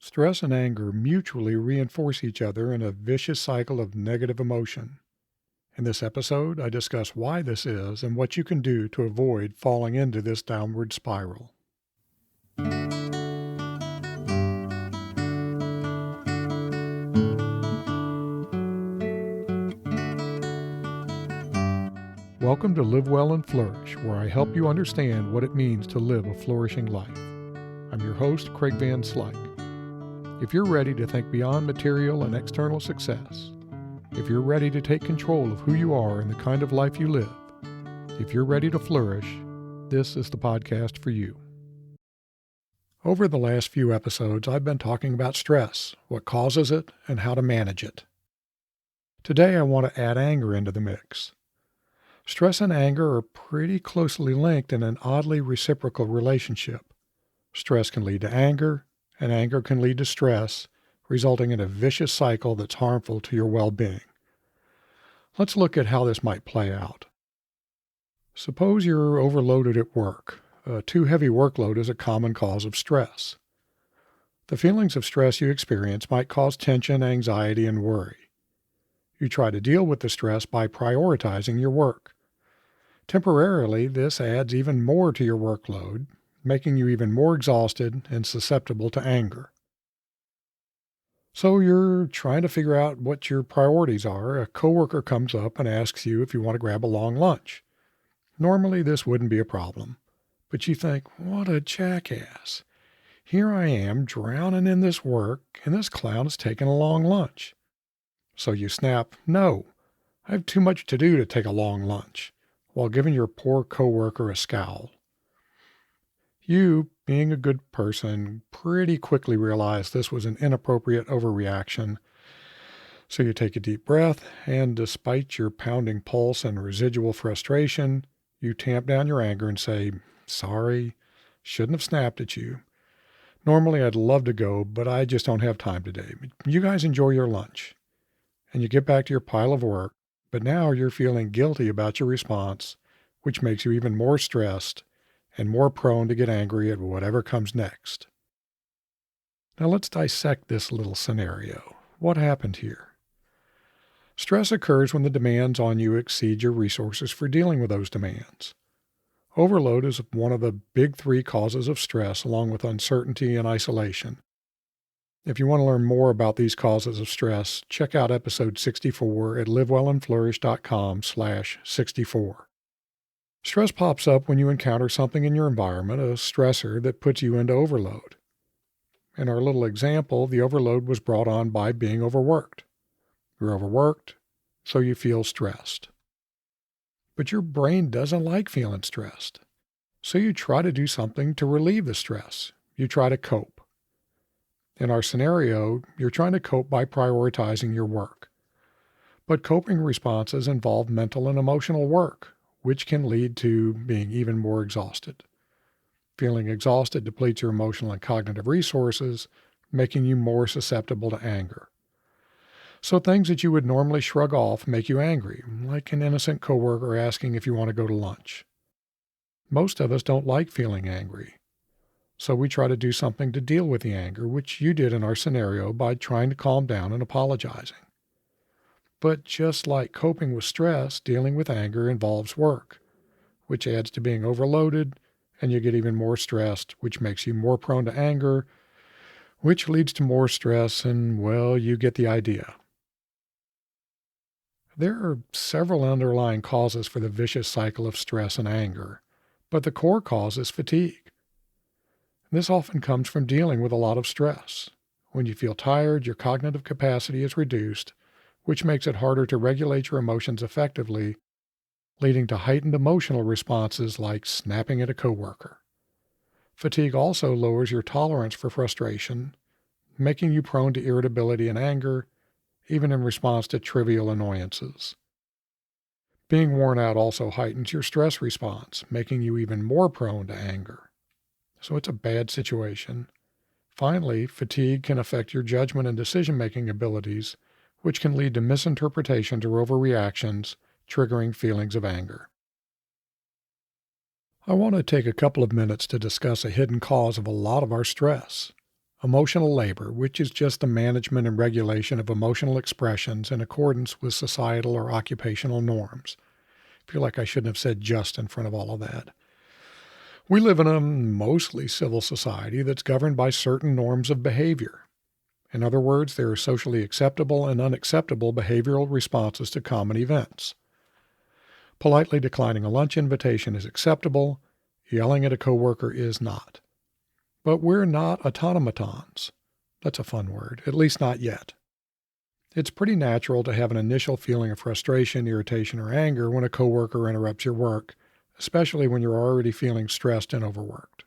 Stress and anger mutually reinforce each other in a vicious cycle of negative emotion. In this episode, I discuss why this is and what you can do to avoid falling into this downward spiral. Welcome to Live Well and Flourish, where I help you understand what it means to live a flourishing life. I'm your host, Craig Van Slyke. If you're ready to think beyond material and external success, if you're ready to take control of who you are and the kind of life you live, if you're ready to flourish, this is the podcast for you. Over the last few episodes, I've been talking about stress, what causes it, and how to manage it. Today, I want to add anger into the mix. Stress and anger are pretty closely linked in an oddly reciprocal relationship. Stress can lead to anger, and anger can lead to stress, resulting in a vicious cycle that's harmful to your well-being. Let's look at how this might play out. Suppose you're overloaded at work. A too heavy workload is a common cause of stress. The feelings of stress you experience might cause tension, anxiety, and worry. You try to deal with the stress by prioritizing your work. Temporarily, this adds even more to your workload, making you even more exhausted and susceptible to anger. So you're trying to figure out what your priorities are. A coworker comes up and asks you if you want to grab a long lunch. Normally, this wouldn't be a problem, but you think, what a jackass. Here I am drowning in this work, and this clown is taking a long lunch. So you snap, no, I have too much to do to take a long lunch, while giving your poor coworker a scowl. You, being a good person, pretty quickly realized this was an inappropriate overreaction. So you take a deep breath, and despite your pounding pulse and residual frustration, you tamp down your anger and say, sorry, shouldn't have snapped at you. Normally I'd love to go, but I just don't have time today. You guys enjoy your lunch. And you get back to your pile of work, but now you're feeling guilty about your response, which makes you even more stressed and more prone to get angry at whatever comes next. Now let's dissect this little scenario. What happened here? Stress occurs when the demands on you exceed your resources for dealing with those demands. Overload is one of the big three causes of stress, along with uncertainty and isolation. If you want to learn more about these causes of stress, check out episode 64 at livewellandflourish.com/64. Stress pops up when you encounter something in your environment, a stressor that puts you into overload. In our little example, the overload was brought on by being overworked. You're overworked, so you feel stressed. But your brain doesn't like feeling stressed. So you try to do something to relieve the stress. You try to cope. In our scenario, you're trying to cope by prioritizing your work. But coping responses involve mental and emotional work, which can lead to being even more exhausted. Feeling exhausted depletes your emotional and cognitive resources, making you more susceptible to anger. So things that you would normally shrug off make you angry, like an innocent coworker asking if you want to go to lunch. Most of us don't like feeling angry. So we try to do something to deal with the anger, which you did in our scenario by trying to calm down and apologizing. But just like coping with stress, dealing with anger involves work, which adds to being overloaded, and you get even more stressed, which makes you more prone to anger, which leads to more stress, and, well, you get the idea. There are several underlying causes for the vicious cycle of stress and anger, but the core cause is fatigue. This often comes from dealing with a lot of stress. When you feel tired, your cognitive capacity is reduced, which makes it harder to regulate your emotions effectively, leading to heightened emotional responses like snapping at a coworker. Fatigue also lowers your tolerance for frustration, making you prone to irritability and anger, even in response to trivial annoyances. Being worn out also heightens your stress response, making you even more prone to anger. So it's a bad situation. Finally, fatigue can affect your judgment and decision-making abilities, which can lead to misinterpretations or overreactions, triggering feelings of anger. I want to take a couple of minutes to discuss a hidden cause of a lot of our stress. Emotional labor, which is just the management and regulation of emotional expressions in accordance with societal or occupational norms. I feel like I shouldn't have said just in front of all of that. We live in a mostly civil society that's governed by certain norms of behavior. In other words, there are socially acceptable and unacceptable behavioral responses to common events. Politely declining a lunch invitation is acceptable, yelling at a coworker is not. But we're not automatons. That's a fun word, at least not yet. It's pretty natural to have an initial feeling of frustration, irritation, or anger when a coworker interrupts your work, especially when you're already feeling stressed and overworked.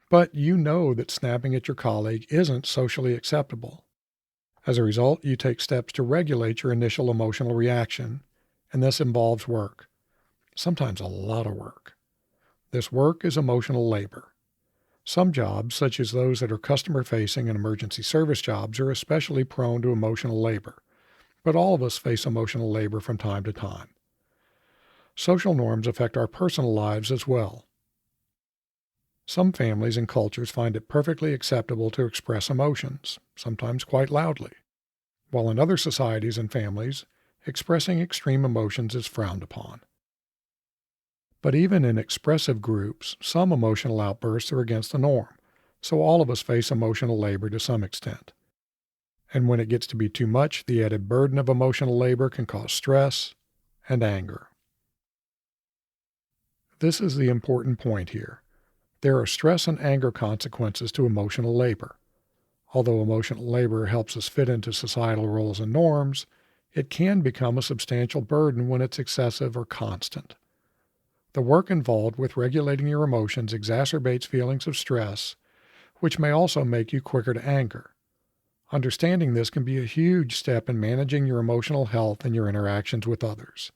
But you know that snapping at your colleague isn't socially acceptable. As a result, you take steps to regulate your initial emotional reaction, and this involves work. Sometimes a lot of work. This work is emotional labor. Some jobs, such as those that are customer-facing and emergency service jobs, are especially prone to emotional labor, but all of us face emotional labor from time to time. Social norms affect our personal lives as well. Some families and cultures find it perfectly acceptable to express emotions, sometimes quite loudly, while in other societies and families, expressing extreme emotions is frowned upon. But even in expressive groups, some emotional outbursts are against the norm, so all of us face emotional labor to some extent. And when it gets to be too much, the added burden of emotional labor can cause stress and anger. This is the important point here. There are stress and anger consequences to emotional labor. Although emotional labor helps us fit into societal roles and norms, it can become a substantial burden when it's excessive or constant. The work involved with regulating your emotions exacerbates feelings of stress, which may also make you quicker to anger. Understanding this can be a huge step in managing your emotional health and your interactions with others.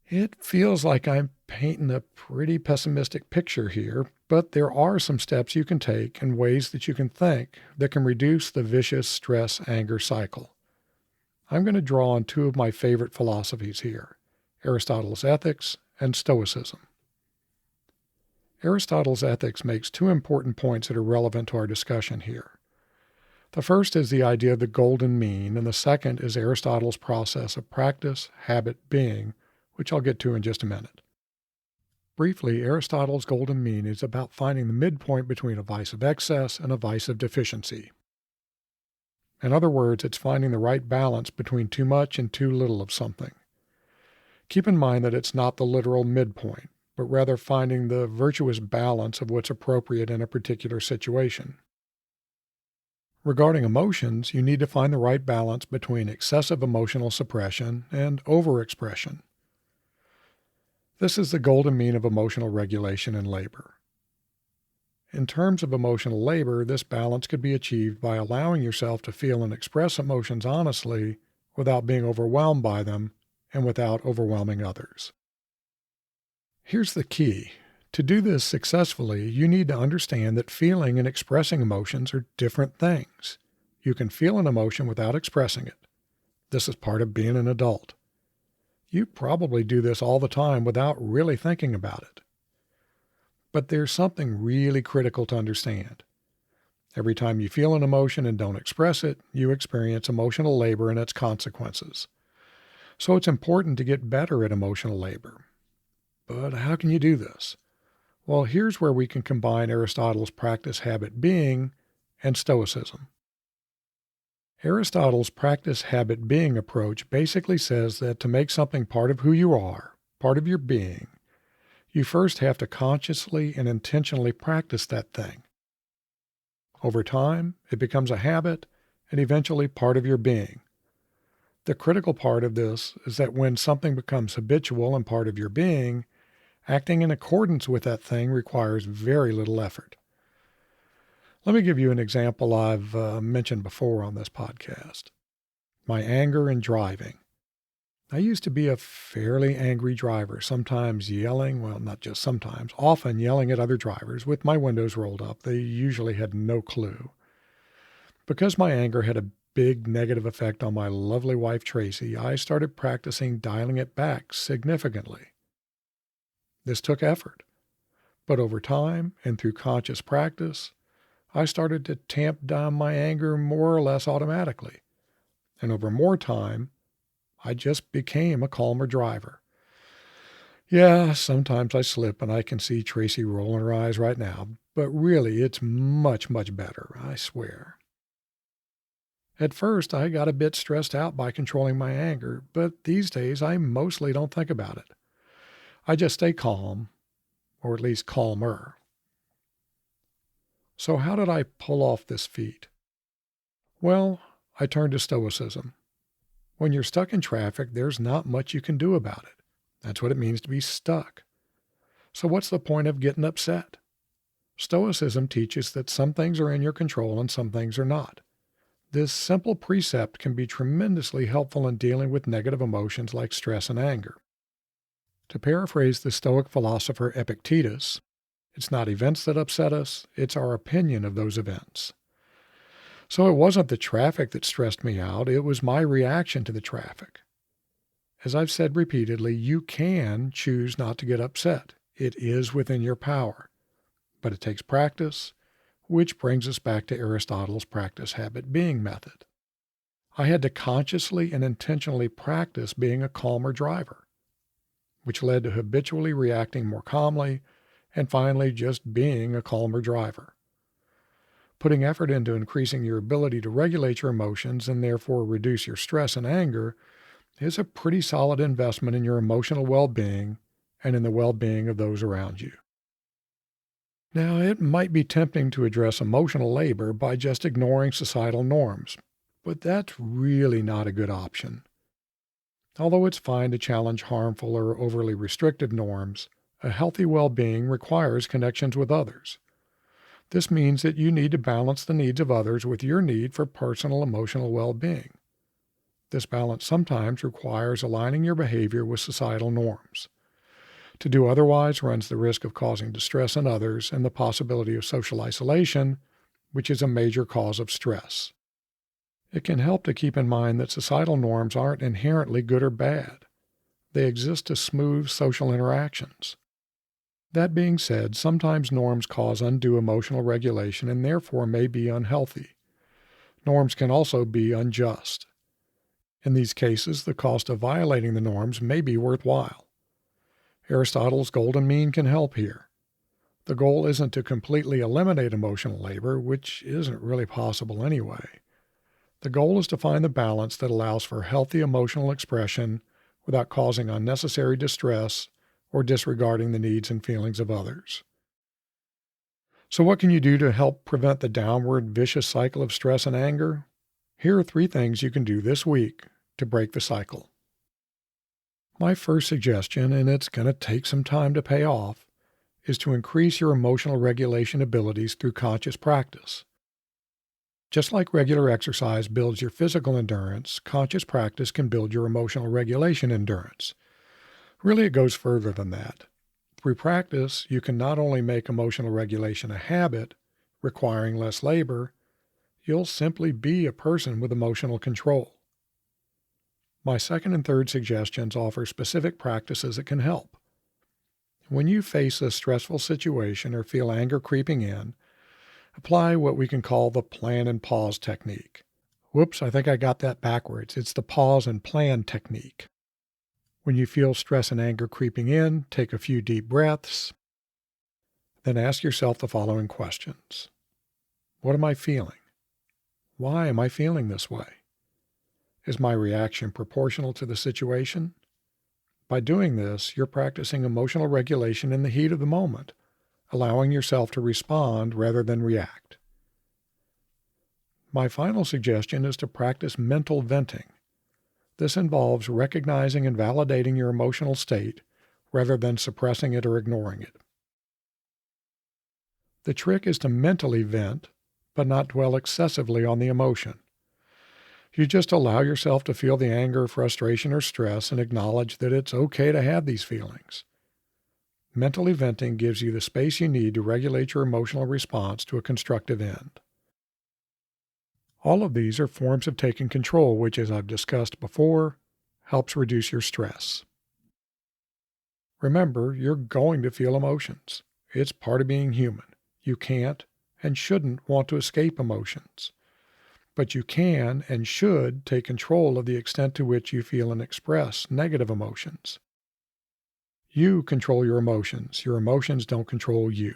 It feels like I'm painting a pretty pessimistic picture here, but there are some steps you can take and ways that you can think that can reduce the vicious stress-anger cycle. I'm going to draw on two of my favorite philosophies here, Aristotle's Ethics and Stoicism. Aristotle's Ethics makes two important points that are relevant to our discussion here. The first is the idea of the golden mean, and the second is Aristotle's process of practice, habit, being, which I'll get to in just a minute. Briefly, Aristotle's golden mean is about finding the midpoint between a vice of excess and a vice of deficiency. In other words, it's finding the right balance between too much and too little of something. Keep in mind that it's not the literal midpoint, but rather finding the virtuous balance of what's appropriate in a particular situation. Regarding emotions, you need to find the right balance between excessive emotional suppression and overexpression. This is the golden mean of emotional regulation and labor. In terms of emotional labor, this balance could be achieved by allowing yourself to feel and express emotions honestly without being overwhelmed by them and without overwhelming others. Here's the key. To do this successfully, you need to understand that feeling and expressing emotions are different things. You can feel an emotion without expressing it. This is part of being an adult. You probably do this all the time without really thinking about it. But there's something really critical to understand. Every time you feel an emotion and don't express it, you experience emotional labor and its consequences. So it's important to get better at emotional labor. But how can you do this? Well, here's where we can combine Aristotle's practice, habit, being and Stoicism. Aristotle's practice, habit, being approach basically says that to make something part of who you are, part of your being, you first have to consciously and intentionally practice that thing. Over time, it becomes a habit and eventually part of your being. The critical part of this is that when something becomes habitual and part of your being, acting in accordance with that thing requires very little effort. Let me give you an example I've mentioned before on this podcast. My anger in driving. I used to be a fairly angry driver, sometimes yelling, well, not just sometimes, often yelling at other drivers with my windows rolled up. They usually had no clue. Because my anger had a big negative effect on my lovely wife, Tracy, I started practicing dialing it back significantly. This took effort, But over time and through conscious practice, I started to tamp down my anger more or less automatically. And over more time, I just became a calmer driver. Yeah, sometimes I slip and I can see Tracy rolling her eyes right now, but really it's much, much better, I swear. At first, I got a bit stressed out by controlling my anger, but these days I mostly don't think about it. I just stay calm, or at least calmer. So how did I pull off this feat? Well, I turned to Stoicism. When you're stuck in traffic, there's not much you can do about it. That's what it means to be stuck. So what's the point of getting upset? Stoicism teaches that some things are in your control and some things are not. This simple precept can be tremendously helpful in dealing with negative emotions like stress and anger. To paraphrase the Stoic philosopher Epictetus, it's not events that upset us, it's our opinion of those events. So it wasn't the traffic that stressed me out, it was my reaction to the traffic. As I've said repeatedly, you can choose not to get upset. It is within your power. But it takes practice, which brings us back to Aristotle's practice habit being method. I had to consciously and intentionally practice being a calmer driver, which led to habitually reacting more calmly and finally just being a calmer driver. Putting effort into increasing your ability to regulate your emotions and therefore reduce your stress and anger is a pretty solid investment in your emotional well-being and in the well-being of those around you. Now, it might be tempting to address emotional labor by just ignoring societal norms, but that's really not a good option. Although it's fine to challenge harmful or overly restrictive norms, a healthy well-being requires connections with others. This means that you need to balance the needs of others with your need for personal emotional well-being. This balance sometimes requires aligning your behavior with societal norms. To do otherwise runs the risk of causing distress in others and the possibility of social isolation, which is a major cause of stress. It can help to keep in mind that societal norms aren't inherently good or bad. They exist to smooth social interactions. That being said, sometimes norms cause undue emotional regulation and therefore may be unhealthy. Norms can also be unjust. In these cases, the cost of violating the norms may be worthwhile. Aristotle's golden mean can help here. The goal isn't to completely eliminate emotional labor, which isn't really possible anyway. The goal is to find the balance that allows for healthy emotional expression without causing unnecessary distress or disregarding the needs and feelings of others. So what can you do to help prevent the downward vicious cycle of stress and anger? Here are 3 things you can do this week to break the cycle. My first suggestion, and it's going to take some time to pay off, is to increase your emotional regulation abilities through conscious practice. Just like regular exercise builds your physical endurance, conscious practice can build your emotional regulation endurance. Really, it goes further than that. Through practice, you can not only make emotional regulation a habit, requiring less labor, you'll simply be a person with emotional control. My second and third suggestions offer specific practices that can help. When you face a stressful situation or feel anger creeping in, apply what we can call the plan and pause technique. Whoops, I think I got that backwards. It's the pause and plan technique. When you feel stress and anger creeping in, take a few deep breaths. Then ask yourself the following questions. What am I feeling? Why am I feeling this way? Is my reaction proportional to the situation? By doing this, you're practicing emotional regulation in the heat of the moment, allowing yourself to respond rather than react. My final suggestion is to practice mental venting. This involves recognizing and validating your emotional state rather than suppressing it or ignoring it. The trick is to mentally vent, but not dwell excessively on the emotion. You just allow yourself to feel the anger, frustration, or stress and acknowledge that it's okay to have these feelings. Mentally venting gives you the space you need to regulate your emotional response to a constructive end. All of these are forms of taking control, which, as I've discussed before, helps reduce your stress. Remember, you're going to feel emotions. It's part of being human. You can't and shouldn't want to escape emotions. But you can and should take control of the extent to which you feel and express negative emotions. You control your emotions. Your emotions don't control you.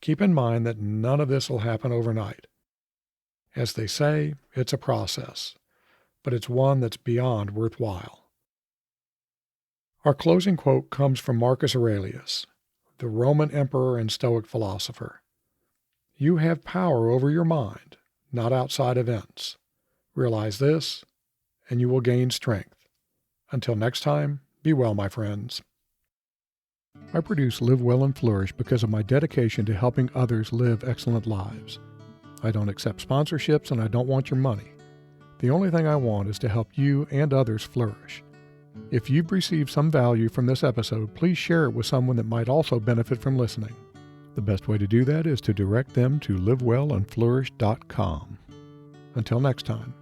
Keep in mind that none of this will happen overnight. As they say, it's a process, but it's one that's beyond worthwhile. Our closing quote comes from Marcus Aurelius, the Roman emperor and Stoic philosopher. You have power over your mind, not outside events. Realize this, and you will gain strength. Until next time, be well, my friends. I produce Live Well and Flourish because of my dedication to helping others live excellent lives. I don't accept sponsorships and I don't want your money. The only thing I want is to help you and others flourish. If you've received some value from this episode, please share it with someone that might also benefit from listening. The best way to do that is to direct them to livewellandflourish.com. Until next time.